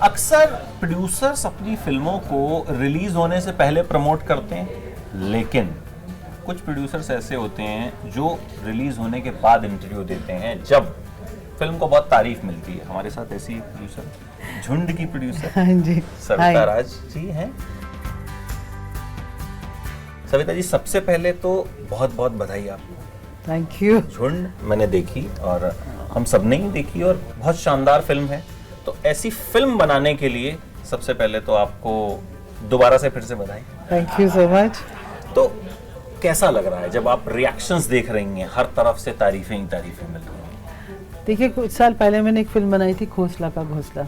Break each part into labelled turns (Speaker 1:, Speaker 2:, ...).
Speaker 1: अक्सर प्रोड्यूसर्स अपनी फिल्मों को रिलीज होने से पहले प्रमोट करते हैं, लेकिन कुछ प्रोड्यूसर्स ऐसे होते हैं जो रिलीज होने के बाद इंटरव्यू देते हैं जब फिल्म को बहुत तारीफ मिलती है। हमारे साथ ऐसी प्रोड्यूसर, झुंड की प्रोड्यूसर
Speaker 2: हाँ जी,
Speaker 1: सविता राज जी हैं। सविता जी, सबसे पहले तो बहुत बहुत बधाई आपको।
Speaker 2: Thank you.
Speaker 1: झुंड मैंने देखी और हम सब ने ही देखी और बहुत शानदार फिल्म है। तो ऐसी फिल्म बनाने के लिए सबसे पहले तो आपको दोबारा से फिर से बधाई।
Speaker 2: Thank you so much.
Speaker 1: तो कैसा लग रहा है जब आप रिएक्शंस देख रही हैं, हर तरफ से तारीफें ही तारीफें मिल रही हैं?
Speaker 2: देखिए, कुछ साल पहले मैंने एक फिल्म बनाई थी घोंसला का घोंसला।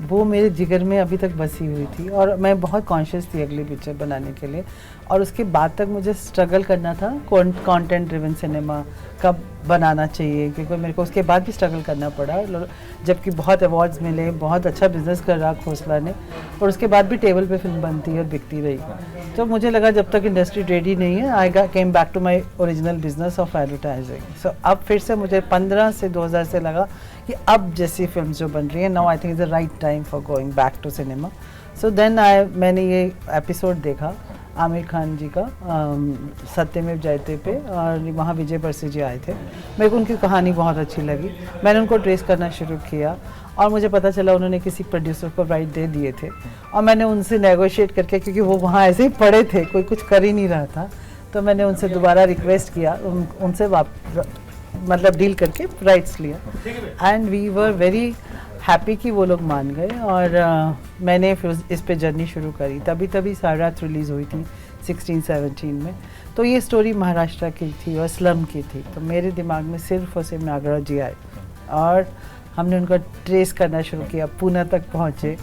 Speaker 2: वो मेरे जिगर में अभी तक बसी हुई थी और मैं बहुत कॉन्शियस थी अगली पिक्चर बनाने के लिए। और उसके बाद तक मुझे स्ट्रगल करना था कंटेंट ड्रिवन सिनेमा कब बनाना चाहिए, क्योंकि मेरे को उसके बाद भी स्ट्रगल करना पड़ा। जबकि बहुत अवार्ड्स मिले, बहुत अच्छा बिजनेस कर रहा घोंसला ने, और उसके बाद भी टेबल पे फिल्म बनती और बिकती रही। तो मुझे लगा जब तक इंडस्ट्री रेडी नहीं है, I came back to my original business of advertising. So अब फिर से मुझे 15 से 2000 से लगा कि अब जैसी फिल्म जो बन रही है, now I think is the right time for going back to cinema. So then मैंने ये एपिसोड देखा आमिर खान जी का सत्यमेव जयते पे, और वहाँ विजय बरसी जी आए थे। मेरे को उनकी कहानी बहुत अच्छी लगी। मैंने उनको ट्रेस करना शुरू किया और मुझे पता चला उन्होंने किसी प्रोड्यूसर को राइट दे दिए थे, और मैंने उनसे नेगोशिएट करके, क्योंकि वो वहाँ ऐसे ही पड़े थे, कोई कुछ कर ही नहीं रहा था, तो मैंने उनसे दोबारा रिक्वेस्ट किया, उनसे मतलब डील करके राइट्स लिया। And we were very happy कि वो लोग मान गए, और मैंने फिर इस पे जर्नी शुरू करी। तभी सारी रात रिलीज़ हुई थी 16-17 में। तो ये स्टोरी महाराष्ट्र की थी और स्लम की थी। तो मेरे दिमाग में सिर्फ और सिर्फ नागराज जी आए और हमने उनका ट्रेस करना शुरू किया, पुणे तक पहुँचे।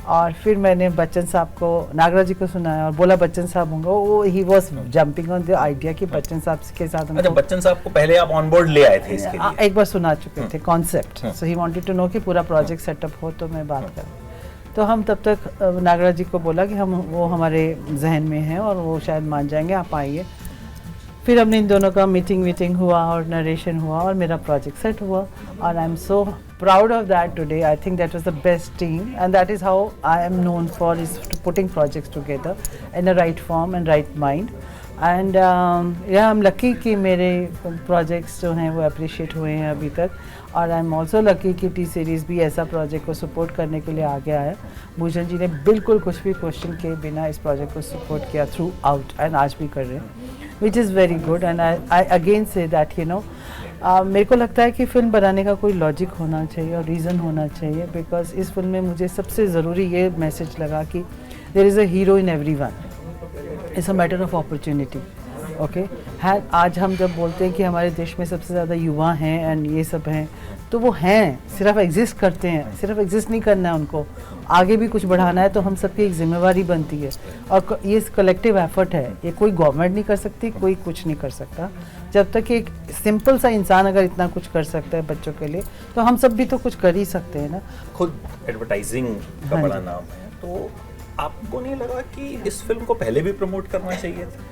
Speaker 2: और फिर मैंने बच्चन साहब को, नागराज जी को सुनाया और बोला बच्चन साहब होंगे। वो he was jumping on the idea कि बच्चन साहब के साथ।
Speaker 1: अच्छा, बच्चन साहब को पहले आप ऑन बोर्ड ले आए थे इसके लिए?
Speaker 2: एक बार सुना चुके थे concept. So he wanted to know कि पूरा प्रोजेक्ट सेटअप हो तो मैं बात करूँ। तो हम तब तक नागराज जी को बोला कि वो हमारे जहन में है और वो शायद मान जाएंगे, आप आइए। फिर हमने इन दोनों का मीटिंग हुआ और नरेशन हुआ और मेरा प्रोजेक्ट सेट हुआ, और I am so proud of that today. I think that was the best team, and that is how I am known for, is putting projects together in the right form and right mind. And yeah, I'm lucky कि मेरे projects जो हैं वो appreciate हुए हैं अभी तक, और आई एम ऑल्सो लकी कि टी सीरीज़ भी ऐसा प्रोजेक्ट को सपोर्ट करने के लिए आगे आया। भूषण जी ने बिल्कुल कुछ भी क्वेश्चन के बिना इस प्रोजेक्ट को सपोर्ट किया थ्रू आउट, एंड आज भी कर रहे हैं, which is very good. And I again say that you know, मेरे को लगता है कि फ़िल्म बनाने का कोई लॉजिक होना चाहिए और रीज़न होना चाहिए, बिकॉज इस फिल्म में मुझे सबसे ज़रूरी ये मैसेज लगा कि there is a hero in every one, it's a matter of opportunity. Okay है, आज हम जब बोलते हैं कि हमारे देश में सबसे ज़्यादा युवा हैं एंड ये सब हैं, तो वो हैं, सिर्फ एग्जिस्ट करते हैं, सिर्फ एग्जिस्ट नहीं करना है उनको, आगे भी कुछ बढ़ाना है। तो हम सबकी एक जिम्मेवारी बनती है, और ये कलेक्टिव एफर्ट है। ये कोई गवर्नमेंट नहीं कर सकती, कोई कुछ नहीं कर सकता। जब तक एक सिंपल सा इंसान अगर इतना कुछ कर सकता है बच्चों के लिए, तो हम सब भी तो कुछ कर ही सकते हैं ना।
Speaker 1: खुद एडवर्टाइजिंग का बड़ा नाम है, तो आपको नहीं लगा कि इस फिल्म को पहले भी प्रमोट करना चाहिए था?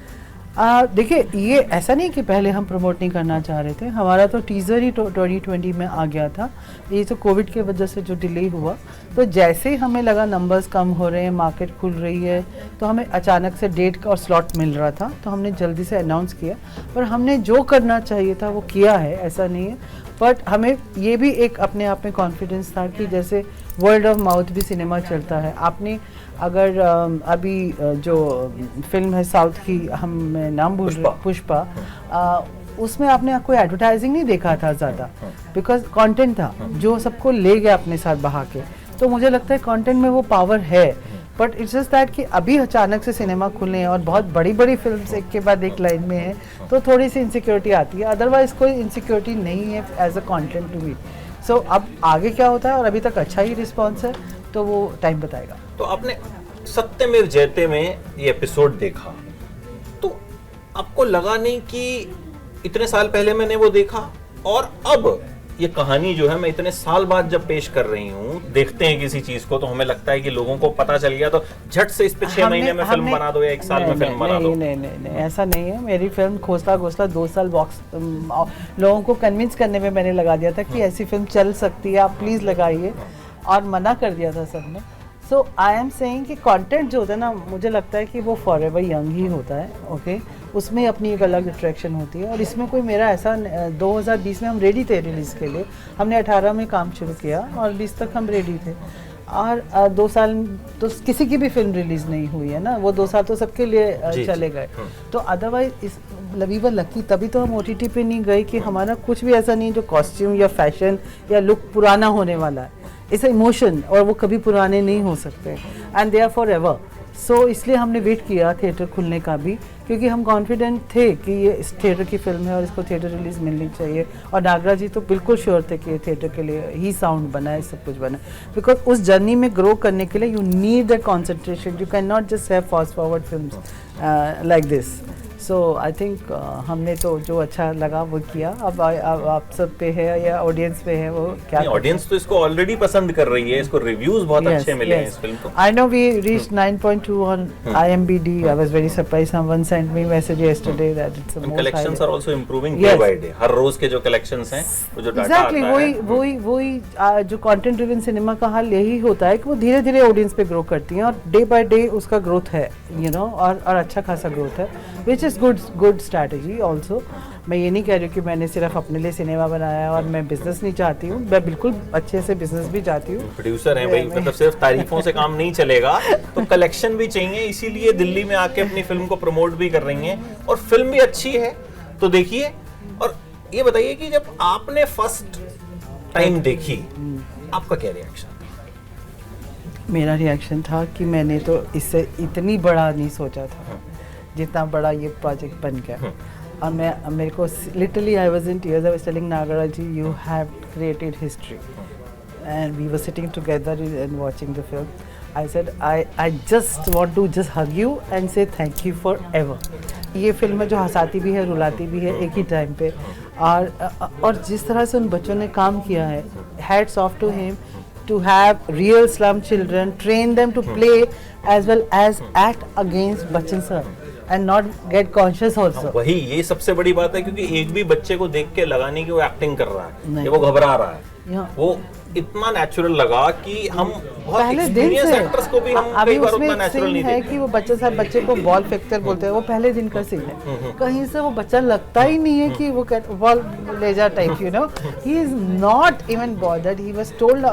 Speaker 2: देखिए, ये ऐसा नहीं कि पहले हम प्रमोट नहीं करना चाह रहे थे। हमारा तो टीज़र ही 2020 में आ गया था। ये तो कोविड के वजह से जो डिले हुआ, तो जैसे ही हमें लगा नंबर्स कम हो रहे हैं, मार्केट खुल रही है, तो हमें अचानक से डेट और स्लॉट मिल रहा था, तो हमने जल्दी से अनाउंस किया। पर हमने जो करना चाहिए था वो किया है, ऐसा नहीं है। बट हमें ये भी एक अपने आप में कॉन्फिडेंस था कि जैसे वर्ड ऑफ माउथ भी सिनेमा चलता है। आपने अगर अभी जो फिल्म है साउथ की, हम नाम भूल रहे, पुष्पा, उसमें आपने कोई एडवर्टाइजिंग नहीं देखा था ज़्यादा, बिकॉज कंटेंट था जो सबको ले गया अपने साथ बहा के। तो मुझे लगता है कंटेंट में वो पावर है। बट इट्स जस्ट दैट कि अभी अचानक से सिनेमा खुले हैं और बहुत बड़ी बड़ी फिल्म्स एक के बाद एक लाइन में है, तो थोड़ी सी इनसिक्योरिटी आती है। अदरवाइज कोई इनसिक्योरिटी नहीं है as a content to me. So अब आगे क्या होता है, और अभी तक अच्छा ही रिस्पॉन्स है, तो वो टाइम बताएगा।
Speaker 1: तो आपने सत्यमेव जयते में ये एपिसोड देखा, तो आपको लगा नहीं कि इतने साल पहले मैंने वो देखा, और अब ये कहानी जो है मैं इतने साल बाद जब पेश कर रही हूँ, देखते हैं किसी चीज को तो हमें लगता है कि लोगों को पता चल गया, तो झट से इस पे 6 महीने में फिल्म बना दो या 1 साल में फिल्म बना दो।
Speaker 2: नहीं, ऐसा नहीं है। मेरी फिल्म घोंसला 2 साल बॉक्स लोगों को कन्विंस करने में मैंने लगा दिया था कि ऐसी फिल्म चल सकती है, आप प्लीज लगाइए, और मना कर दिया था सबने। सो आई एम सेइंग कि कंटेंट जो होता है ना, मुझे लगता है कि वो फॉरएवर यंग ही होता है, ओके उसमें अपनी एक अलग अट्रैक्शन होती है। और इसमें कोई मेरा ऐसा 2020 में हम रेडी थे रिलीज़ के लिए, हमने 18 में काम शुरू किया और 20 तक हम रेडी थे। और 2 साल तो किसी की भी फिल्म रिलीज़ नहीं हुई है ना, वो 2 साल तो सबके लिए चले गए। तो अदरवाइज इस वी वर लकी, तभी तो हम OTT पे नहीं गए कि हमारा कुछ भी ऐसा नहीं है जो कॉस्ट्यूम या फैशन या लुक पुराना होने वाला है। इट्स इमोशन और वो कभी पुराने नहीं हो सकते and they are forever. So इसलिए हमने वेट किया थिएटर खुलने का भी, क्योंकि हम कॉन्फिडेंट थे कि ये इस थिएटर की फिल्म है और इसको थिएटर रिलीज मिलनी चाहिए। और नागराज जी तो बिल्कुल श्योर थे कि ये थिएटर के लिए ही साउंड बना है, सब कुछ बना है। बिकॉज उस जर्नी में ग्रो करने के लिए you need that concentration, you can not just have fast forward films like this. So I think हमने तो जो अच्छा लगा वो किया। अब आप सब पे है या ऑडियंस पे है, वो क्या
Speaker 1: ऑडियंस तो इसको ऑलरेडी पसंद कर रही है, इसको रिव्यूज बहुत अच्छे मिले हैं इस फिल्म को।
Speaker 2: I know we reached 9.2 on IMDb. I was very surprised. Someone sent me message yesterday that it's the most.
Speaker 1: Collections are also improving day by day. हर रोज के जो collections हैं, वो जो डाटा आता है,
Speaker 2: वही जो कंटेंट ड्रिवन सिनेमा का हाल यही होता है कि वो धीरे धीरे ऑडियंस पे ग्रो करती हैं और डे बाय डे उसका ग्रोथ है, और अच्छा खासा ग्रोथ है, which is good strategy also. मैं ये नहीं कह रही हूँ कि मैंने सिर्फ अपने लिए सिनेमा बनाया और मैं बिजनेस नहीं चाहती हूँ, मैं बिल्कुल अच्छे से बिजनेस भी चाहती हूँ।
Speaker 1: प्रोड्यूसर हैं भाई, मतलब सिर्फ तारीफों से काम नहीं चलेगा, तो कलेक्शन भी चाहिए, इसीलिए दिल्ली में आके अपनी फिल्म को प्रमोट भी कर रही हैं और फिल्म भी अच्छी है तो देखिए। और ये बताइए कि जब आपने फर्स्ट टाइम देखी, आपका क्या रिएक्शन?
Speaker 2: मेरा रिएक्शन था कि मैंने तो इससे इतनी बड़ा नहीं सोचा था जितना बड़ा ये प्रोजेक्ट बन गया। और मेरे को literally I was in tears. I was telling Nagaraj ji, you have created history, and we were sitting together and watching the film. I said I just want to just hug you and say thank you forever. ये film है जो हंसाती भी है, रुलाती भी है एक ही time पे। और जिस तरह से उन बच्चों ने काम किया है, hats off to him to have real slum children, train them to play as well as act against Bachchan sir and not get conscious also.
Speaker 1: वही, ये सबसे बड़ी बात है, क्योंकि एक भी बच्चे को देख के लगा नहीं कि वो एक्टिंग कर रहा है या वो घबरा रहा है। वो इतना नेचुरल लगा कि हम बहुत
Speaker 2: पहले दिन से
Speaker 1: एक्टर्स को भी हम कई बार उतना नेचुरल नहीं
Speaker 2: है कि वो बच्चा साहब बच्चे को बॉल फेंकते बोलते हैं, वो पहले दिन का सीन है। कहीं से वो बच्चा लगता ही नहीं है कि वो बॉल ले जा type, he is not even bothered. He was told,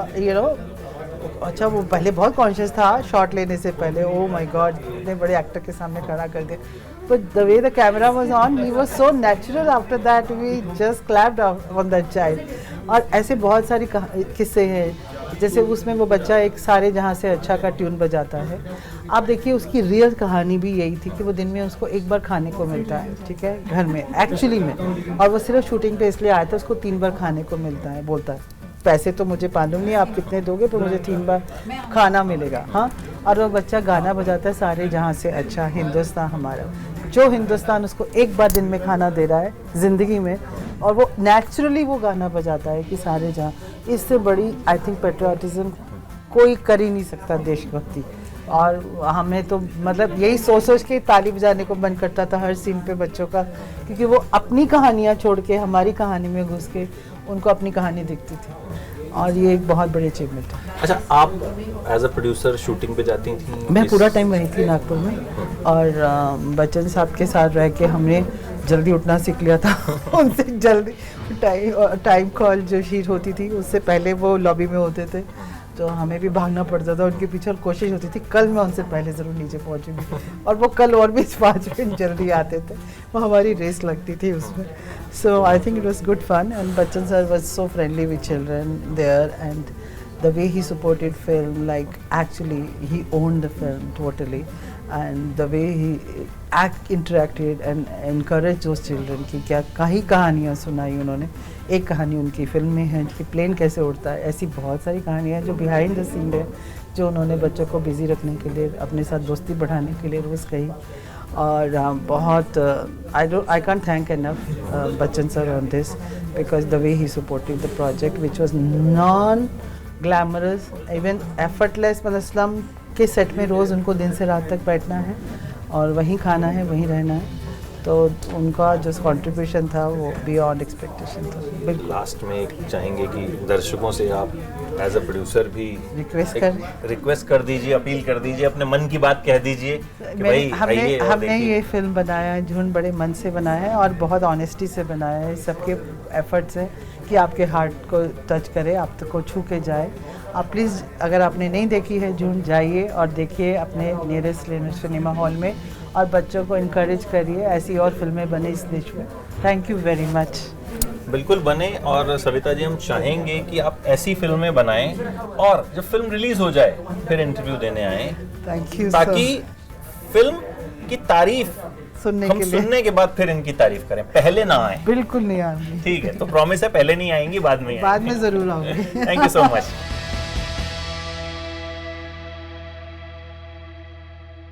Speaker 2: अच्छा वो पहले बहुत कॉन्शियस था शॉट लेने से पहले, ओ माय गॉड इतने बड़े एक्टर के सामने खड़ा कर दिया, but the way the camera was on he was so natural. After that we just clapped on that child. और ऐसे बहुत सारी किस्से हैं, जैसे उसमें वो बच्चा एक सारे जहाँ से अच्छा का ट्यून बजाता है। आप देखिए उसकी रियल कहानी भी यही थी कि वो दिन में उसको एक बार खाने को मिलता है, ठीक है, घर में एक्चुअली में, और वो सिर्फ शूटिंग पे इसलिए आया था, उसको 3 बार खाने को मिलता है। बोलता है पैसे तो मुझे मालूम नहीं आप कितने दोगे, पर मुझे 3 बार खाना मिलेगा। हाँ, और वो बच्चा गाना बजाता है सारे जहाँ से अच्छा हिंदुस्तान हमारा, जो हिंदुस्तान उसको एक बार दिन में खाना दे रहा है ज़िंदगी में, और वो नेचुरली वो गाना बजाता है कि सारे जहाँ। इससे बड़ी आई थिंक पेट्रियाटिज्म कोई कर ही नहीं सकता, देशभक्ति। और हमें तो मतलब यही सोच के ताली बजाने को मन करता था हर सीन पे बच्चों का, क्योंकि वो अपनी कहानियाँ छोड़ के हमारी कहानी में घुस के उनको अपनी कहानी दिखती थी, और ये एक बहुत बड़ी अचीवमेंट है।
Speaker 1: अच्छा, आप एज अ प्रोड्यूसर शूटिंग पे जाती थी?
Speaker 2: मैं पूरा टाइम वही थी नागपुर में, और बच्चन साहब के साथ रह के हमने जल्दी उठना सीख लिया था। उनसे जल्दी टाइम कॉल जो शीट होती थी उससे पहले वो लॉबी में होते थे, तो हमें भी भागना पड़ता था उनके पीछे, और कोशिश होती थी कल मैं उनसे पहले ज़रूर नीचे पहुंचूंगी, और वो कल और भी 5 मिनट जल्दी आते थे, वो हमारी रेस लगती थी उसमें। So I think it was good fun, and Bachchan sir was so friendly with children there, and the way he supported film, like actually he owned the film totally, and the way he interacted and encouraged those children कि क्या कई कहानियाँ सुनाई उन्होंने। एक कहानी उनकी film में है कि प्लेन कैसे उड़ता है, ऐसी बहुत सारी कहानियाँ जो बिहाइंड द सीन है, जो उन्होंने बच्चों को बिजी रखने के लिए, अपने साथ दोस्ती बढ़ाने के लिए रोज़ कही। और बहुत I can't thank enough Bachchan sir on this, because the way he supported the project, which was non-glamorous, even effortless। मतलब स्लम के सेट में रोज़ उनको दिन से रात तक बैठना है और वहीं खाना है, वहीं रहना है, तो उनका जो कंट्रीब्यूशन था वो बियॉन्ड एक्सपेक्टेशन था।
Speaker 1: बिल्कुल। लास्ट में चाहेंगे कि दर्शकों से आप एज अ प्रोड्यूसर भी रिक्वेस्ट कर दीजिए, अपील कर दीजिए, अपने मन की बात कह दीजिए कि भाई आइए और
Speaker 2: हमने
Speaker 1: देखिए।
Speaker 2: ये फिल्म बनाया है, झुंड बड़े मन से बनाया है और बहुत ऑनेस्टी से बनाया है। सबके एफर्ट्स हैं कि आपके हार्ट को टच करे, आपको छू के जाए। आप प्लीज़, अगर आपने नहीं देखी है झुंड, जाइए और देखिए अपने नियरेस्ट सिनेमा हॉल में, और बच्चों को इनकरेज करिए ऐसी और फिल्में बने इस देश में। Thank you very much.
Speaker 1: बिल्कुल बने, और सविता जी हम चाहेंगे कि आप ऐसी फिल्में बनाएं और जब फिल्म रिलीज हो जाए फिर इंटरव्यू देने आएं,
Speaker 2: थैंक यू,
Speaker 1: ताकि फिल्म की तारीफ सुनने के बाद फिर इनकी तारीफ करें, पहले ना आए।
Speaker 2: बिल्कुल नहीं आऊंगी।
Speaker 1: ठीक है, तो प्रॉमिस है पहले नहीं आएंगी, बाद में
Speaker 2: बाद में जरूर आऊंगी।
Speaker 1: Thank you so much.